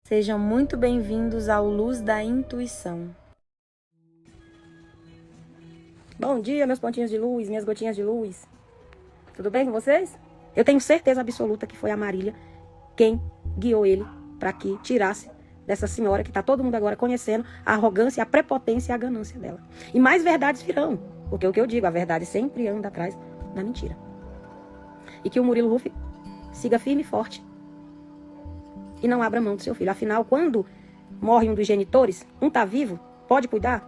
Sejam muito bem-vindos ao Luz da Intuição. Bom dia, meus pontinhos de luz, minhas gotinhas de luz. Tudo bem com vocês? Eu tenho certeza absoluta que foi a Marília quem guiou ele para que tirasse dessa senhora que está todo mundo agora conhecendo a arrogância, a prepotência e a ganância dela. E mais verdades virão, porque o que eu digo, a verdade sempre anda atrás da mentira. E que o Murilo Huff siga firme e forte e não abra mão do seu filho. Afinal, quando morre um dos genitores, um tá vivo, pode cuidar,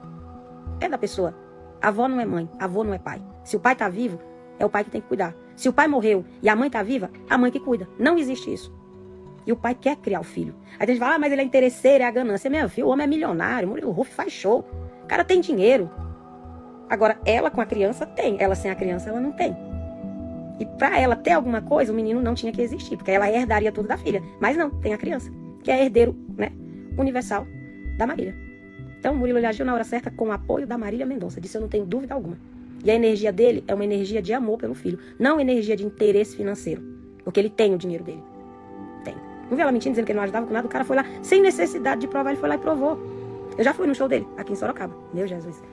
é da pessoa. A avó não é mãe, avô não é pai. Se o pai tá vivo, é o pai que tem que cuidar. Se o pai morreu e a mãe tá viva, a mãe que cuida. Não existe isso. E o pai quer criar o filho. Aí a gente fala, mas ele é interesseiro, é a ganância. Meu filho, o homem é milionário, o Murilo Huff faz show. O cara tem dinheiro. Agora, ela com a criança tem. Ela sem a criança, ela não tem. E pra ela ter alguma coisa, o menino não tinha que existir, porque ela herdaria tudo da filha. Mas não, tem a criança, que é herdeiro, né, universal da Marília. Então, o Murilo ele agiu na hora certa com o apoio da Marília Mendonça. Disso eu não tenho dúvida alguma. E a energia dele é uma energia de amor pelo filho, não energia de interesse financeiro. Porque ele tem o dinheiro dele. Tem. Não viu ela mentindo, dizendo que ele não ajudava com nada? O cara foi lá, sem necessidade de provar, ele foi lá e provou. Eu já fui no show dele, aqui em Sorocaba. Meu Jesus.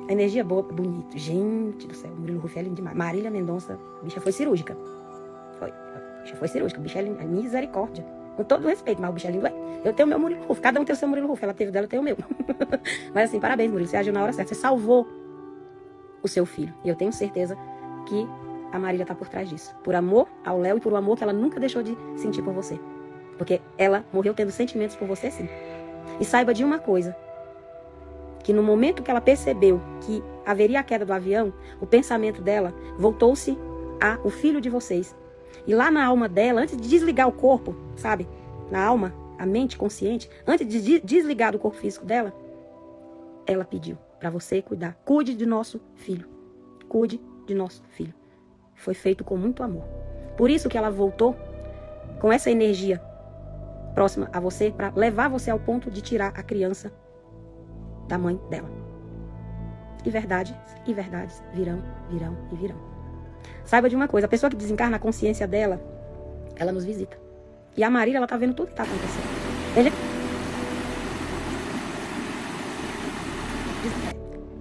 A energia boa, bonito. Gente do céu, o Murilo Huff é lindo demais. Marília Mendonça, a bicha foi cirúrgica. Foi. A bicha foi cirúrgica. O bicho é lindo. Misericórdia. Com todo o respeito, mas o bicho é lindo. Eu tenho o meu Murilo Huff. Cada um tem o seu Murilo Huff. Ela teve o dela, eu tenho o meu. Mas assim, parabéns, Murilo. Você agiu na hora certa. Você salvou o seu filho. E eu tenho certeza que a Marília tá por trás disso. Por amor ao Léo e por um amor que ela nunca deixou de sentir por você. Porque ela morreu tendo sentimentos por você, sim. E saiba de uma coisa. Que no momento que ela percebeu que haveria a queda do avião, o pensamento dela voltou-se ao filho de vocês. E lá na alma dela, antes de desligar o corpo, sabe? Na alma, a mente consciente, antes de desligar do corpo físico dela, ela pediu para você cuidar. Cuide de nosso filho. Cuide de nosso filho. Foi feito com muito amor. Por isso que ela voltou com essa energia próxima a você, para levar você ao ponto de tirar a criança da mãe dela. E verdades virão, virão e virão. Saiba de uma coisa, a pessoa que desencarna a consciência dela, ela nos visita. E a Marília, ela tá vendo tudo que tá acontecendo.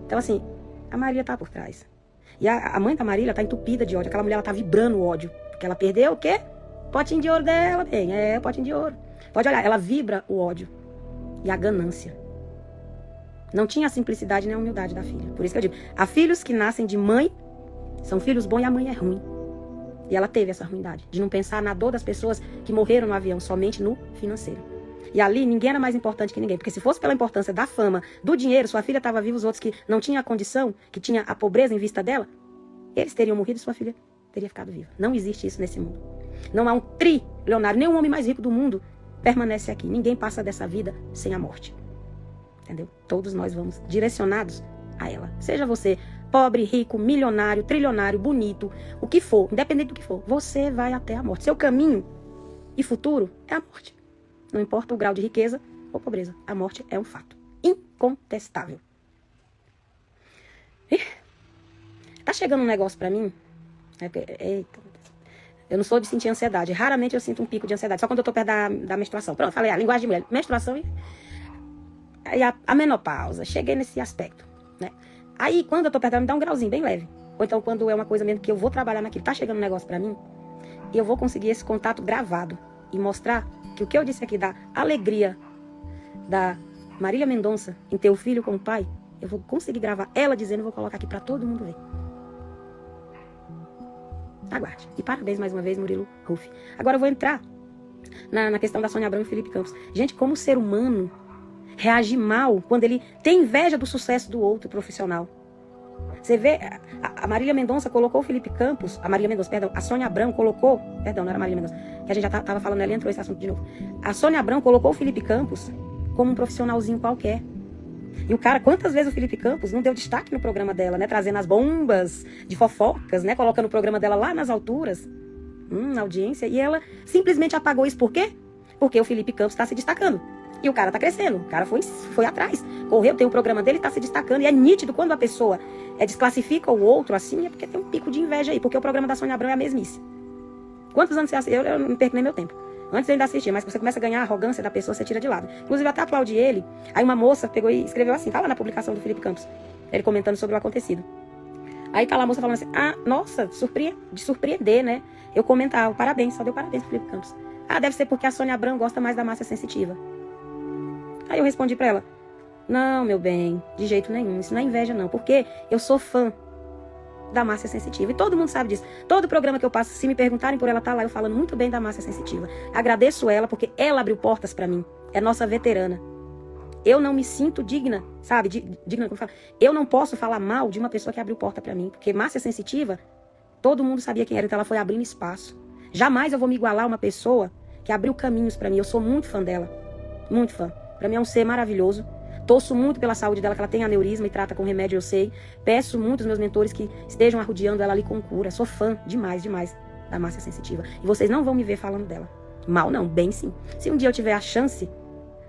Então assim, a Marília tá por trás. E a mãe da Marília tá entupida de ódio. Aquela mulher, ela tá vibrando o ódio. Porque ela perdeu o quê? Potinho de ouro dela, bem. É, potinho de ouro. Pode olhar, ela vibra o ódio. E a ganância. Não tinha a simplicidade nem a humildade da filha. Por isso que eu digo, há filhos que nascem de mãe, são filhos bons e a mãe é ruim. E ela teve essa ruindade, de não pensar na dor das pessoas que morreram no avião, somente no financeiro. E ali ninguém era mais importante que ninguém, porque se fosse pela importância da fama, do dinheiro, sua filha estava viva, os outros que não tinham a condição, que tinha a pobreza em vista dela, eles teriam morrido e sua filha teria ficado viva. Não existe isso nesse mundo. Não há um trilionário, nem o homem mais rico do mundo permanece aqui. Ninguém passa dessa vida sem a morte. Entendeu? Todos nós vamos direcionados a ela. Seja você pobre, rico, milionário, trilionário, bonito, o que for, independente do que for, você vai até a morte. Seu caminho e futuro é a morte. Não importa o grau de riqueza ou pobreza. A morte é um fato incontestável. Tá chegando um negócio pra mim. Eita. Eu não sou de sentir ansiedade. Raramente eu sinto um pico de ansiedade. Só quando eu tô perto da menstruação. Pronto, falei, a linguagem de mulher. Menstruação e a menopausa. Cheguei nesse aspecto, né? Aí, quando eu tô perto, me dá um grauzinho bem leve. Ou então, quando é uma coisa mesmo que eu vou trabalhar naquilo, tá chegando um negócio pra mim, e eu vou conseguir esse contato gravado e mostrar que o que eu disse aqui da alegria da Marília Mendonça em ter o filho com o pai, eu vou conseguir gravar ela dizendo, eu vou colocar aqui pra todo mundo ver. Aguarde. E parabéns mais uma vez, Murilo Huff. Agora eu vou entrar na questão da Sônia Abrão e Felipe Campos. Gente, como o ser humano reage mal quando ele tem inveja do sucesso do outro profissional. Você vê, a Marília Mendonça colocou o Felipe Campos, a Sônia Abrão colocou, perdão, não era a Marília Mendonça, que a gente já tava falando, ela entrou esse assunto de novo. A Sônia Abrão colocou o Felipe Campos como um profissionalzinho qualquer. E o cara, quantas vezes o Felipe Campos não deu destaque no programa dela, né? Trazendo as bombas de fofocas, né? Colocando o programa dela lá nas alturas, na audiência. E ela simplesmente apagou isso. Por quê? Porque o Felipe Campos está se destacando. E o cara tá crescendo. O cara foi atrás. Correu, tem um programa dele e tá se destacando. E é nítido quando a pessoa desclassifica o outro assim, é porque tem um pico de inveja aí. Porque o programa da Sônia Abrão é a mesmice. Quantos anos você assiste? Eu não perco nem meu tempo. Antes eu ainda assistia, mas quando você começa a ganhar a arrogância da pessoa, você tira de lado. Inclusive, eu até aplaudi ele. Aí uma moça pegou e escreveu assim, tá lá na publicação do Felipe Campos, ele comentando sobre o acontecido. Aí tá lá a moça falando assim, nossa, de surpreender, né? Eu comentava, parabéns, só deu parabéns pro Felipe Campos. Deve ser porque a Sônia Abrão gosta mais da Márcia Sensitiva. Aí eu respondi pra ela, não, meu bem, de jeito nenhum, isso não é inveja não, porque eu sou fã da Márcia Sensitiva. E todo mundo sabe disso. Todo programa que eu passo, se me perguntarem por ela, tá lá eu falando muito bem da Márcia Sensitiva. Agradeço ela porque ela abriu portas pra mim. É nossa veterana. Eu não me sinto digna, sabe? Digna, como fala? Eu não posso falar mal de uma pessoa que abriu porta pra mim. Porque Márcia Sensitiva, todo mundo sabia quem era, então ela foi abrindo espaço. Jamais eu vou me igualar a uma pessoa que abriu caminhos pra mim. Eu sou muito fã dela. Muito fã. Pra mim é um ser maravilhoso. Torço muito pela saúde dela, que ela tem aneurisma e trata com remédio, eu sei. Peço muito aos meus mentores que estejam arrodeando ela ali com cura. Sou fã demais, demais da Márcia Sensitiva. E vocês não vão me ver falando dela. Mal não, bem sim. Se um dia eu tiver a chance,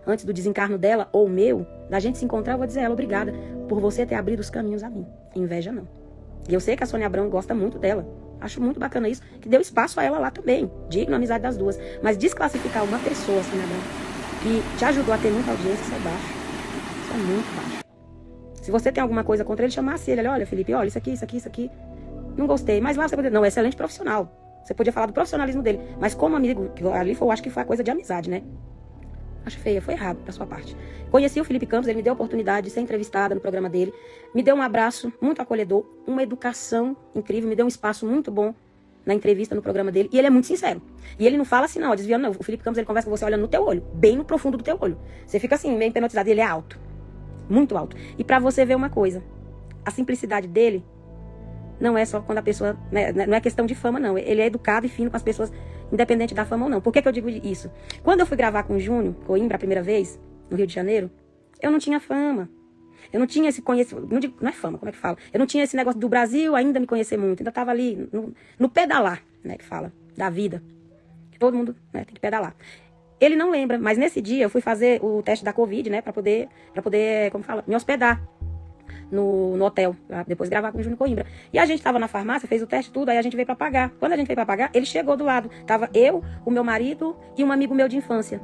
antes do desencarno dela ou meu, da gente se encontrar, eu vou dizer a ela, obrigada por você ter abrido os caminhos a mim. Inveja não. E eu sei que a Sônia Abrão gosta muito dela. Acho muito bacana isso, que deu espaço a ela lá também. Digno a amizade das duas. Mas desclassificar uma pessoa, Sônia Abrão, que te ajudou a ter muita audiência, isso é baixo. É muito baixo. Se você tem alguma coisa contra ele, chamasse ele. Olha, Felipe, olha, isso aqui. Não gostei. Mas lá você poderia... Não, excelente profissional. Você podia falar do profissionalismo dele. Mas como amigo, ali eu acho que foi a coisa de amizade, né? Acho feia, foi errado da sua parte. Conheci o Felipe Campos, ele me deu a oportunidade de ser entrevistada no programa dele. Me deu um abraço muito acolhedor, uma educação incrível, me deu um espaço muito bom na entrevista no programa dele. E ele é muito sincero. E ele não fala assim, não, desviando não. O Felipe Campos, ele conversa com você olhando no teu olho, bem no profundo do teu olho. Você fica assim, meio hipnotizado, e ele é alto. Muito alto. E pra você ver uma coisa, a simplicidade dele não é só quando a pessoa... Né, não é questão de fama, não. Ele é educado e fino com as pessoas, independente da fama ou não. Por que eu digo isso? Quando eu fui gravar com o Júnior Coimbra a primeira vez, no Rio de Janeiro, eu não tinha fama. Eu não tinha esse conhecimento... Não é fama, como é que fala? Eu não tinha esse negócio do Brasil ainda me conhecer muito. Ainda tava ali no pedalar, né, que fala, da vida. Que todo mundo, né, tem que pedalar. Ele não lembra, mas nesse dia eu fui fazer o teste da Covid, né, pra poder, como fala, me hospedar no hotel, pra depois gravar com o Júnior Coimbra. E a gente tava na farmácia, fez o teste tudo, aí a gente veio pra pagar. Quando a gente veio pra pagar, ele chegou do lado. Tava eu, o meu marido e um amigo meu de infância.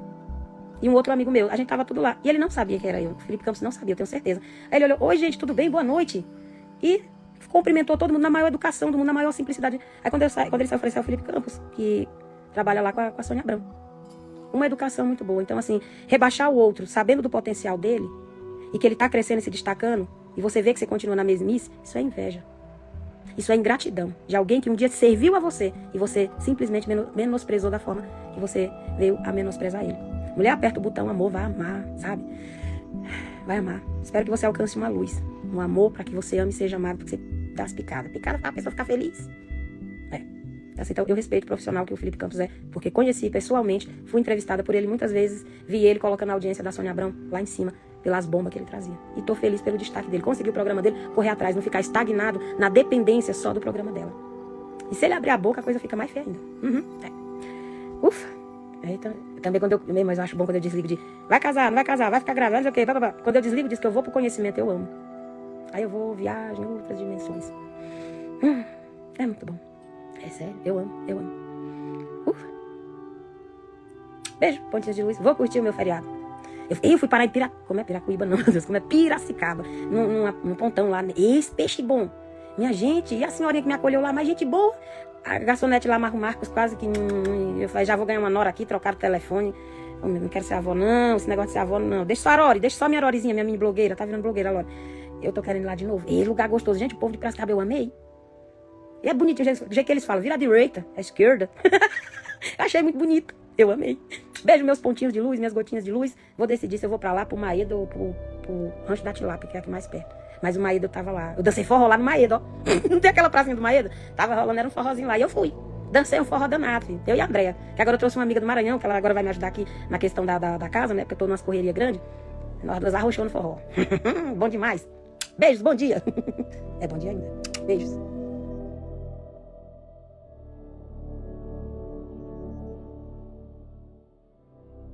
E um outro amigo meu. A gente tava tudo lá. E ele não sabia que era eu. O Felipe Campos não sabia, eu tenho certeza. Aí ele olhou, oi gente, tudo bem? Boa noite. E cumprimentou todo mundo na maior educação do mundo, na maior simplicidade. Aí quando ele saiu, ofereceu ao Felipe Campos, que trabalha lá com a Sônia Abrão. Uma educação muito boa. Então, assim, rebaixar o outro, sabendo do potencial dele, e que ele tá crescendo e se destacando, e você vê que você continua na mesmice, isso é inveja. Isso é ingratidão. De alguém que um dia serviu a você, e você simplesmente menosprezou da forma que você veio a menosprezar ele. Mulher, aperta o botão amor, vai amar, sabe? Vai amar. Espero que você alcance uma luz. Um amor para que você ame e seja amado, porque você dá as picadas. Picada para a pessoa ficar feliz. Então, eu respeito o profissional que o Felipe Campos é, porque conheci pessoalmente, fui entrevistada por ele muitas vezes, vi ele colocando a audiência da Sônia Abrão lá em cima, pelas bombas que ele trazia. E tô feliz pelo destaque dele. Consegui o programa dele, correr atrás, não ficar estagnado na dependência só do programa dela. E se ele abrir a boca, a coisa fica mais feia ainda. Ufa! Então, também quando mas eu acho bom quando eu desligo de vai casar, não vai casar, vai ficar grávida, não sei o quê, blá. Quando eu desligo, diz que eu vou pro conhecimento, eu amo. Aí eu vou, viajo em outras dimensões. É muito bom. É sério, eu amo. Ufa. Beijo, pontinhas de luz. Vou curtir o meu feriado. Eu fui parar em Piracuíba, não, meu Deus, como é Piracicaba. Num pontão lá. Esse peixe bom. Minha gente, e a senhorinha que me acolheu lá, mais gente boa. A garçonete lá, Marcos, quase que... Eu falei, já vou ganhar uma nora aqui, trocar o telefone. Oh, não quero ser avó, não. Esse negócio de ser avó, não. Deixa só minha Arorizinha, minha mini blogueira. Tá virando blogueira agora. Eu tô querendo ir lá de novo. E lugar gostoso. Gente, o povo de Piracicaba eu amei. E é bonito, do jeito que eles falam, vira à direita, à esquerda. Achei muito bonito, eu amei. Beijo meus pontinhos de luz, minhas gotinhas de luz. Vou decidir se eu vou pra lá, pro Maeda ou pro Rancho da Tilápia, que é aqui mais perto. Mas o Maeda eu tava lá. Eu dancei forró lá no Maeda, ó. Não tem aquela pracinha do Maeda? Tava rolando, era um forrozinho lá. E eu fui. Dancei um forró danado, filho. Eu e a Andréia. Que agora eu trouxe uma amiga do Maranhão, que ela agora vai me ajudar aqui na questão da casa, né? Porque eu tô numa correria grande. Nós duas arrochou no forró. Bom demais. Beijos, bom dia. É bom dia ainda. Beijos.